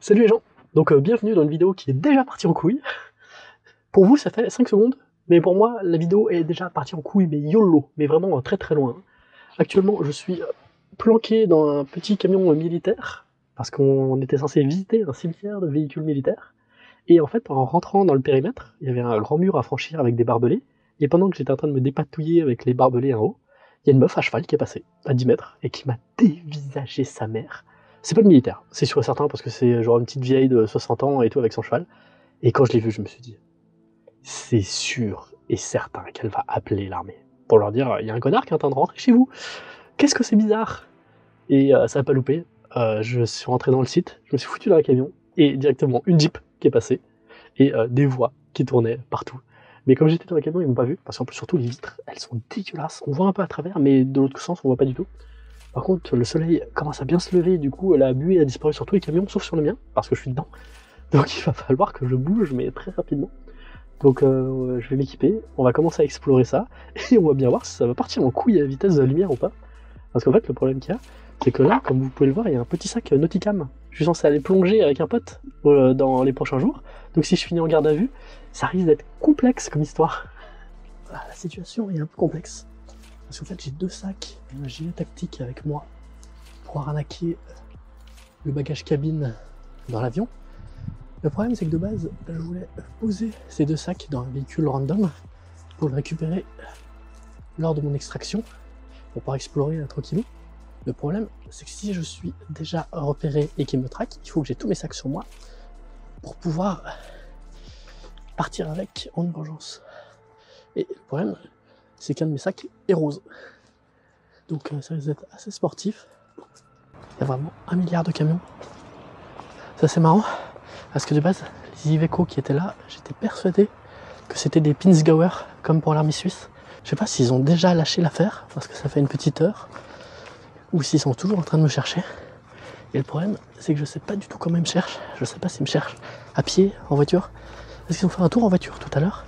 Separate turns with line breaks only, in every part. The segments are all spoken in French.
Salut les gens. Donc bienvenue dans une vidéo qui est déjà partie en couille. Pour vous ça fait 5 secondes, mais pour moi la vidéo est déjà partie en couille, mais YOLO, mais vraiment très très loin. Actuellement je suis planqué dans un petit camion militaire, parce qu'on était censé visiter un cimetière de véhicules militaires, et en fait en rentrant dans le périmètre, il y avait un grand mur à franchir avec des barbelés, et pendant que j'étais en train de me dépatouiller avec les barbelés en haut, il y a une meuf à cheval qui est passée à 10 mètres, et qui m'a dévisagé sa mère. C'est pas le militaire, c'est sûr et certain, parce que c'est genre une petite vieille de 60 ans et tout avec son cheval. Et quand je l'ai vu, je me suis dit, c'est sûr et certain qu'elle va appeler l'armée. Pour leur dire, il y a un connard qui est en train de rentrer chez vous. Qu'est-ce que c'est bizarre. Et ça n'a pas loupé. Je suis rentré dans le site, je me suis foutu dans un camion, et directement une Jeep qui est passée, et des voix qui tournaient partout. Mais comme j'étais dans le camion, ils m'ont pas vu, parce qu'en plus surtout les vitres, elles sont dégueulasses. On voit un peu à travers, mais de l'autre sens, on voit pas du tout. Par contre, le soleil commence à bien se lever, du coup, la buée a disparu sur tous les camions, sauf sur le mien, parce que je suis dedans. Donc il va falloir que je bouge, mais très rapidement. Donc je vais m'équiper, on va commencer à explorer ça, et on va bien voir si ça va partir en couille à vitesse de la lumière ou pas. Parce qu'en fait, le problème qu'il y a, c'est que là, comme vous pouvez le voir, il y a un petit sac Nauticam. Je suis censé aller plonger avec un pote dans les prochains jours, donc si je finis en garde à vue, ça risque d'être complexe comme histoire. Ah, la situation est un peu complexe. Parce qu'en fait, j'ai deux sacs et un gilet tactique avec moi pour arnaquer le bagage cabine dans l'avion. Le problème, c'est que de base, je voulais poser ces deux sacs dans un véhicule random pour le récupérer lors de mon extraction pour pouvoir explorer tranquillement. Le problème, c'est que si je suis déjà repéré et qu'il me traque, il faut que j'ai tous mes sacs sur moi pour pouvoir partir avec en urgence. Et le problème, c'est qu'un de mes sacs est rose. Donc ça risque d'être assez sportif. Il y a vraiment 1 milliard de camions. Ça c'est marrant, parce que de base, les Iveco qui étaient là, j'étais persuadé que c'était des Pinzgauer, comme pour l'armée suisse. Je sais pas s'ils ont déjà lâché l'affaire, parce que ça fait une petite heure, ou s'ils sont toujours en train de me chercher. Et le problème, c'est que je sais pas du tout comment ils me cherchent. Je sais pas s'ils me cherchent à pied, en voiture. Parce qu'ils ont fait un tour en voiture tout à l'heure.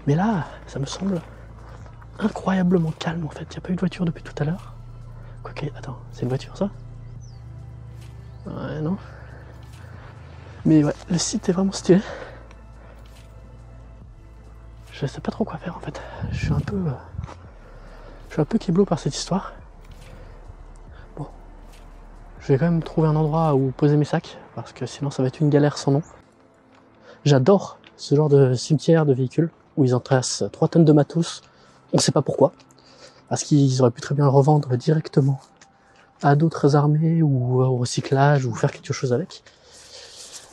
Mais là, ça me semble incroyablement calme en fait. Il n'y a pas eu de voiture depuis tout à l'heure. Quoique, attends, c'est une voiture ça? Ouais, non. Mais ouais, le site est vraiment stylé. Je sais pas trop quoi faire en fait. Je suis un peu kéblo par cette histoire. Bon. Je vais quand même trouver un endroit où poser mes sacs, parce que sinon ça va être une galère sans nom. J'adore ce genre de cimetière de véhicules, où ils entassent 3 tonnes de matos. On sait pas pourquoi. Parce qu'ils auraient pu très bien le revendre directement à d'autres armées, ou au recyclage, ou faire quelque chose avec.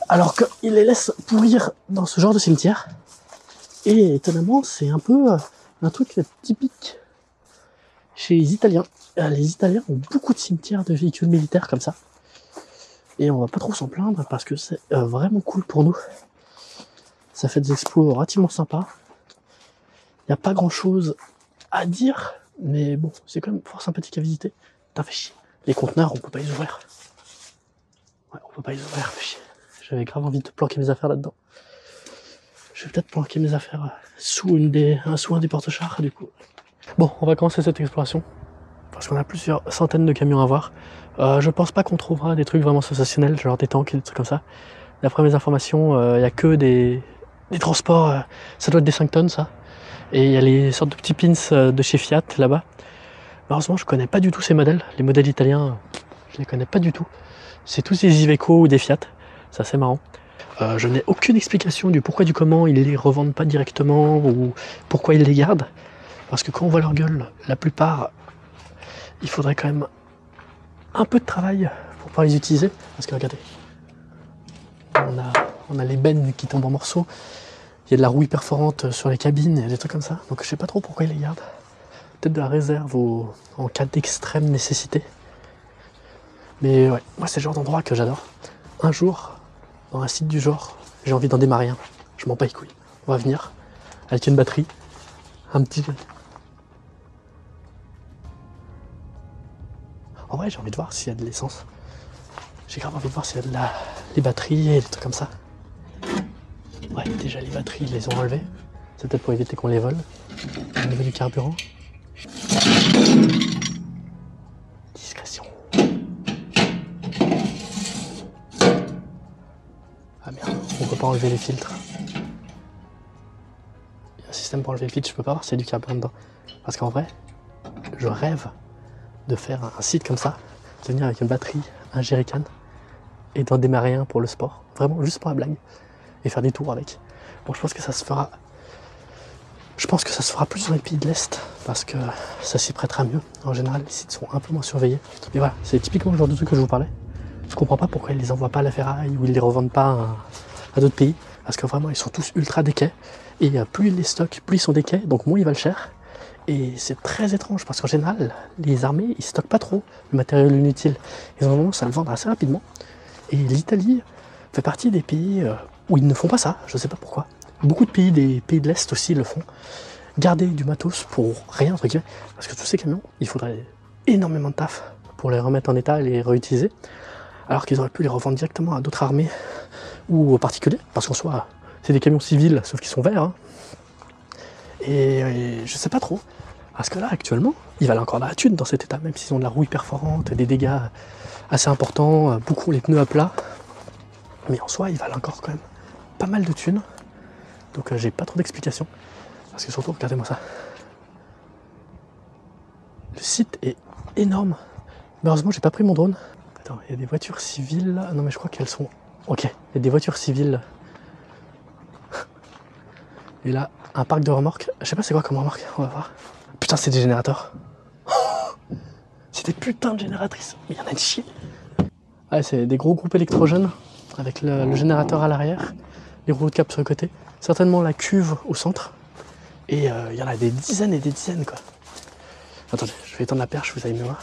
Alors qu'ils les laissent pourrir dans ce genre de cimetière. Et étonnamment, c'est un peu un truc typique chez les Italiens. Les Italiens ont beaucoup de cimetières de véhicules militaires comme ça. Et on va pas trop s'en plaindre parce que c'est vraiment cool pour nous. Ça fait des exploits relativement sympas. Il n'y a pas grand chose à dire, mais bon, c'est quand même fort sympathique à visiter. Putain, fait chier. Les conteneurs, on peut pas les ouvrir. Ouais, on peut pas les ouvrir, fait chier. J'avais grave envie de planquer mes affaires là-dedans. Je vais peut-être planquer mes affaires sous un des porte-chars, du coup. Bon, on va commencer cette exploration, parce qu'on a plusieurs centaines de camions à voir. Je pense pas qu'on trouvera des trucs vraiment sensationnels, genre des tanks et des trucs comme ça. D'après mes informations, il y a que des transports, ça doit être des 5 tonnes ça. Et il y a les sortes de petits pins de chez Fiat là-bas. Malheureusement, je connais pas du tout ces modèles. Les modèles italiens, je les connais pas du tout. C'est tous des Iveco ou des Fiat, c'est assez marrant. Je n'ai aucune explication du pourquoi du comment ils les revendent pas directement ou pourquoi ils les gardent. Parce que quand on voit leur gueule, la plupart, il faudrait quand même un peu de travail pour pouvoir les utiliser. Parce que regardez, on a les bennes qui tombent en morceaux. Il y a de la rouille perforante sur les cabines et des trucs comme ça. Donc je sais pas trop pourquoi ils les gardent. Peut-être de la réserve en cas d'extrême nécessité. Mais ouais, moi c'est le genre d'endroit que j'adore. Un jour, dans un site du genre, j'ai envie d'en démarrer un. Je m'en bats les couilles. On va venir avec une batterie, un petit... En vrai, j'ai envie de voir s'il y a de l'essence. J'ai grave envie de voir s'il y a les batteries et des trucs comme ça. Ouais, déjà les batteries, ils les ont enlevées. C'est peut-être pour éviter qu'on les vole. Au niveau du carburant. Discrétion. Ah merde, on peut pas enlever les filtres. Il y a un système pour enlever le filtre, je peux pas voir s'il y a du carburant dedans. Parce qu'en vrai, je rêve de faire un site comme ça, de venir avec une batterie, un jerrycan, et d'en démarrer un pour le sport. Vraiment, juste pour la blague. Et faire des tours avec. Bon, je pense que ça se fera. Je pense que ça se fera plus dans les pays de l'Est, parce que ça s'y prêtera mieux. En général, les sites sont un peu moins surveillés. Mais voilà, c'est typiquement le genre de truc que je vous parlais. Je comprends pas pourquoi ils les envoient pas à la ferraille ou ils les revendent pas à d'autres pays. Parce que vraiment, ils sont tous ultra déquets. Et plus ils les stockent, plus ils sont déquets, donc moins ils valent cher. Et c'est très étrange, parce qu'en général, les armées, ils stockent pas trop le matériel inutile. Ils ont tendance à le vendre assez rapidement. Et l'Italie fait partie des pays où ils ne font pas ça, je sais pas pourquoi. Beaucoup de pays des pays de l'Est aussi le font. Garder du matos pour rien, entre guillemets, parce que tous ces camions, il faudrait énormément de taf pour les remettre en état et les réutiliser, alors qu'ils auraient pu les revendre directement à d'autres armées ou aux particuliers, parce qu'en soi, c'est des camions civils, sauf qu'ils sont verts. Hein. Et je sais pas trop, parce que là, actuellement, ils valent encore de la thune dans cet état, même s'ils ont de la rouille perforante, des dégâts assez importants, beaucoup les pneus à plat, mais en soi, ils valent encore quand même pas mal de thunes. Donc j'ai pas trop d'explications. Parce que surtout, regardez-moi ça. Le site est énorme. Mais heureusement, j'ai pas pris mon drone. Attends, il y a des voitures civiles là. Non mais je crois qu'elles sont... Ok, il y a des voitures civiles. Et là, un parc de remorques. Je sais pas c'est quoi comme remorque, on va voir. Putain, c'est des générateurs. C'est des putains de génératrices. Mais il y en a de chier. Ouais, c'est des gros groupes électrogènes. Avec le générateur à l'arrière. Les rouleaux de cap sur le côté. Certainement la cuve au centre. Et il y en a des dizaines et des dizaines, quoi. Attendez, je vais étendre la perche, vous allez me voir.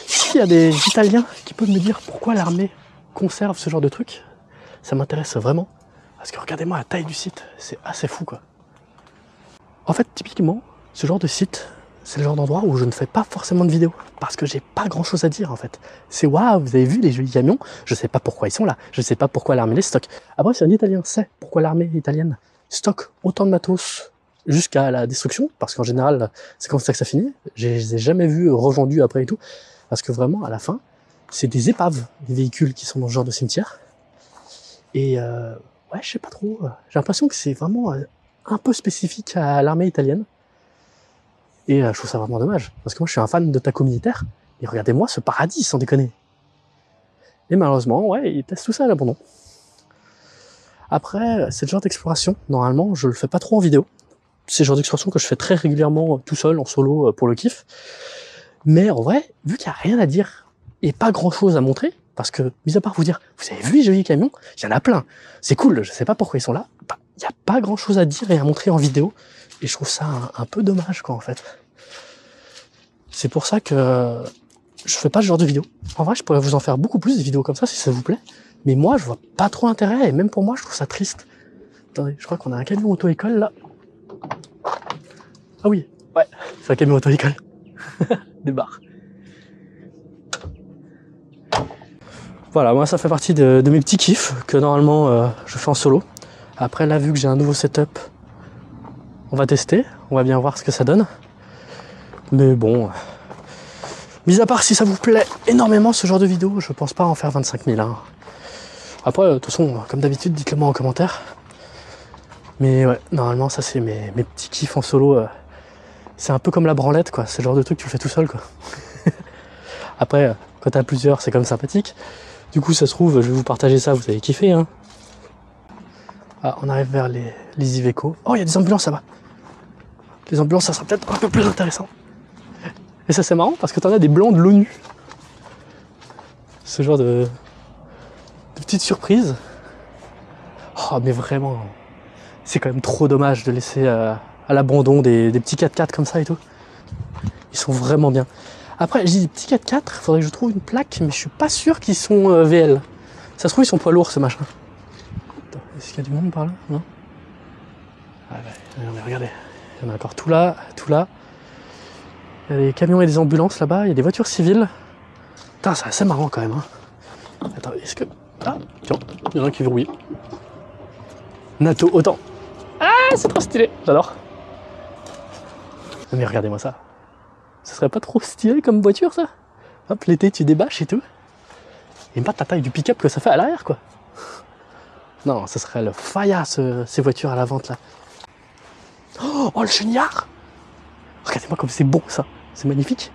S'il y a des Italiens qui peuvent me dire pourquoi l'armée conserve ce genre de truc, ça m'intéresse vraiment. Parce que regardez-moi la taille du site, c'est assez fou, quoi. En fait, typiquement, ce genre de site, c'est le genre d'endroit où je ne fais pas forcément de vidéos. Parce que j'ai pas grand chose à dire, en fait. C'est waouh, vous avez vu les jolis camions, je sais pas pourquoi ils sont là, je sais pas pourquoi l'armée les stocke. Après, si un Italien sait pourquoi l'armée italienne stocke autant de matos jusqu'à la destruction, parce qu'en général, c'est comme ça que ça finit. Je les ai jamais vus revendus après et tout, parce que vraiment, à la fin, c'est des épaves, les véhicules qui sont dans ce genre de cimetière. Et ouais, je sais pas trop. J'ai l'impression que c'est vraiment un peu spécifique à l'armée italienne. Et je trouve ça vraiment dommage, parce que moi, je suis un fan de taco militaire, et regardez-moi ce paradis, sans déconner. Et malheureusement, ouais, ils testent tout ça à l'abandon. Après, c'est le genre d'exploration, normalement, je le fais pas trop en vidéo. C'est le genre d'exploration que je fais très régulièrement tout seul, en solo, pour le kiff. Mais en vrai, vu qu'il n'y a rien à dire et pas grand chose à montrer, parce que, mis à part vous dire, vous avez vu les jolis camions, il y en a plein, c'est cool, je sais pas pourquoi ils sont là, il n'y a pas grand chose à dire et à montrer en vidéo, et je trouve ça un peu dommage, quoi, en fait. C'est pour ça que je fais pas ce genre de vidéo. En vrai, je pourrais vous en faire beaucoup plus des vidéos comme ça, si ça vous plaît, mais moi, je vois pas trop l'intérêt, et même pour moi, je trouve ça triste. Attendez, je crois qu'on a un camion auto-école, là. Ah oui, ouais, c'est un camion auto-école. Des barres. Voilà, moi ça fait partie de mes petits kiffs que normalement je fais en solo. Après là, vu que j'ai un nouveau setup, on va tester, on va bien voir ce que ça donne. Mais bon, mis à part si ça vous plaît énormément ce genre de vidéo, je pense pas en faire 25 000. Hein. Après, de toute façon, comme d'habitude, dites-le moi en commentaire. Mais ouais, normalement ça c'est mes petits kiffs en solo. C'est un peu comme la branlette, quoi. C'est le genre de truc que tu le fais tout seul, quoi. Après, quand t'as plusieurs, c'est quand même sympathique. Du coup, ça se trouve, je vais vous partager ça, vous avez kiffé, hein. Ah, on arrive vers les Iveco. Oh, il y a des ambulances là-bas. Les ambulances, ça sera peut-être un peu plus intéressant. Et ça, c'est marrant, parce que t'en as des blancs de l'ONU. Ce genre de petites surprises. Oh, mais vraiment, c'est quand même trop dommage de laisser à l'abandon des petits 4x4 comme ça et tout. Ils sont vraiment bien. Après, je dis des petits 4x4, il faudrait que je trouve une plaque, mais je suis pas sûr qu'ils sont VL. Ça se trouve, ils sont poids lourds, ce machin. Est-ce qu'il y a du monde par là? Non? Ah ouais, mais regardez, il y en a encore tout là, tout là. Il y a des camions et des ambulances là-bas, il y a des voitures civiles. Putain, c'est assez marrant quand même. Hein. Attends, est-ce que... Ah, tiens, il y en a un qui verrouille. NATO, autant. Ah, c'est trop stylé, j'adore. Mais regardez-moi ça. Ce serait pas trop stylé comme voiture, ça? Hop, l'été, tu débâches et tout. Et pas la taille du pick-up que ça fait à l'arrière, quoi. Non, ce serait le Faya, ces voitures à la vente là. Oh, le chenillard! Regardez-moi comme c'est beau ça, c'est magnifique.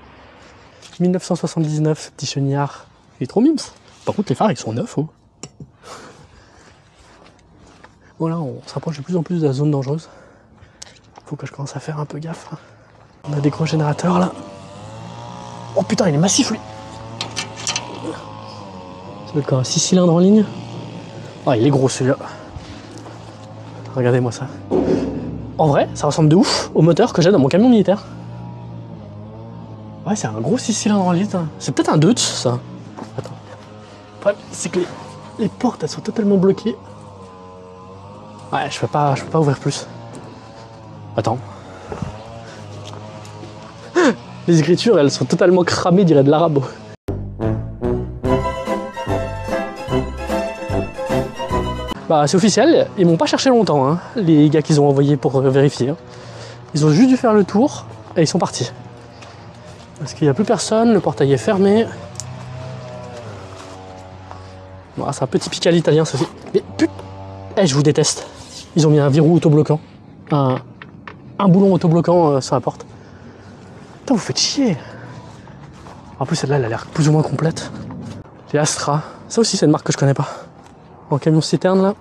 1979, ce petit chenillard. Il est trop mimes. Par contre, les phares ils sont neufs. Oh. Voilà, on s'approche de plus en plus de la zone dangereuse. Faut que je commence à faire un peu gaffe. On a des gros générateurs là. Oh putain, il est massif lui! Ça doit être quoi, un 6 cylindres en ligne? Oh, il est gros celui-là. Regardez-moi ça. En vrai, ça ressemble de ouf au moteur que j'ai dans mon camion militaire. Ouais, c'est un gros 6 cylindres en litre. C'est peut-être un Deutz, ça. Attends. Le problème, c'est que les portes, elles sont totalement bloquées. Ouais, je peux pas ouvrir plus. Attends. Les écritures, elles sont totalement cramées, dirait de l'arabe. Bah, c'est officiel, ils m'ont pas cherché longtemps, hein, les gars qu'ils ont envoyés pour vérifier. Hein. Ils ont juste dû faire le tour et ils sont partis. Parce qu'il n'y a plus personne, le portail est fermé. Bon, c'est un peu typique à l'italien, ceci. Mais putain, je vous déteste. Ils ont mis un verrou autobloquant. Un boulon autobloquant sur la porte. Putain, vous faites chier. En plus, celle-là, elle a l'air plus ou moins complète. Les Astra. Ça aussi, c'est une marque que je connais pas. En camion citerne, là.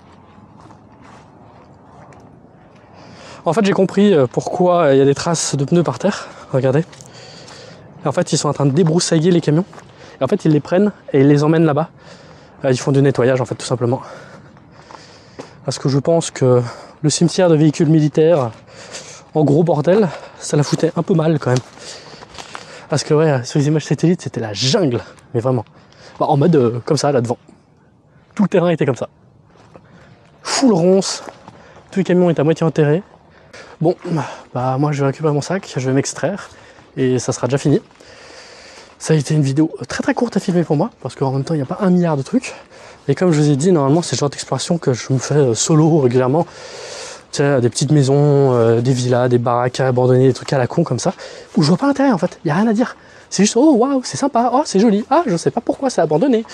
En fait, j'ai compris pourquoi il y a des traces de pneus par terre. Regardez. Et en fait, ils sont en train de débroussailler les camions. Et en fait, ils les prennent et ils les emmènent là-bas. Ils font du nettoyage, en fait, tout simplement. Parce que je pense que le cimetière de véhicules militaires, en gros bordel, ça la foutait un peu mal, quand même. Parce que, ouais, sur les images satellites, c'était la jungle. Mais vraiment. Bah, en mode comme ça, là devant. Tout le terrain était comme ça. Full ronce. Tous les camions étaient à moitié enterrés. Bon, bah moi je vais récupérer mon sac, je vais m'extraire. Et ça sera déjà fini. Ça a été une vidéo très très courte à filmer pour moi. Parce qu'en même temps, il n'y a pas 1 milliard de trucs. Et comme je vous ai dit, normalement, c'est le genre d'exploration que je me fais solo régulièrement. Tu sais, des petites maisons, des villas, des baraques abandonnées, des trucs à la con comme ça. Où je vois pas l'intérêt en fait. Il n'y a rien à dire. C'est juste, oh waouh, c'est sympa, oh c'est joli. Ah, je sais pas pourquoi c'est abandonné.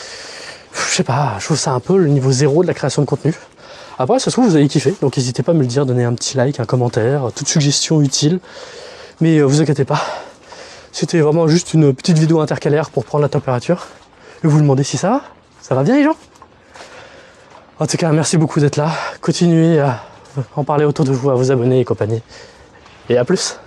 Je sais pas, je trouve ça un peu le niveau zéro de la création de contenu. Après, ça se trouve, vous avez kiffé, donc n'hésitez pas à me le dire, donner un petit like, un commentaire, toute suggestion utile. Mais vous inquiétez pas, c'était vraiment juste une petite vidéo intercalaire pour prendre la température. Et vous demandez si ça va bien les gens? En tout cas, merci beaucoup d'être là. Continuez à en parler autour de vous, à vous abonner et compagnie. Et à plus!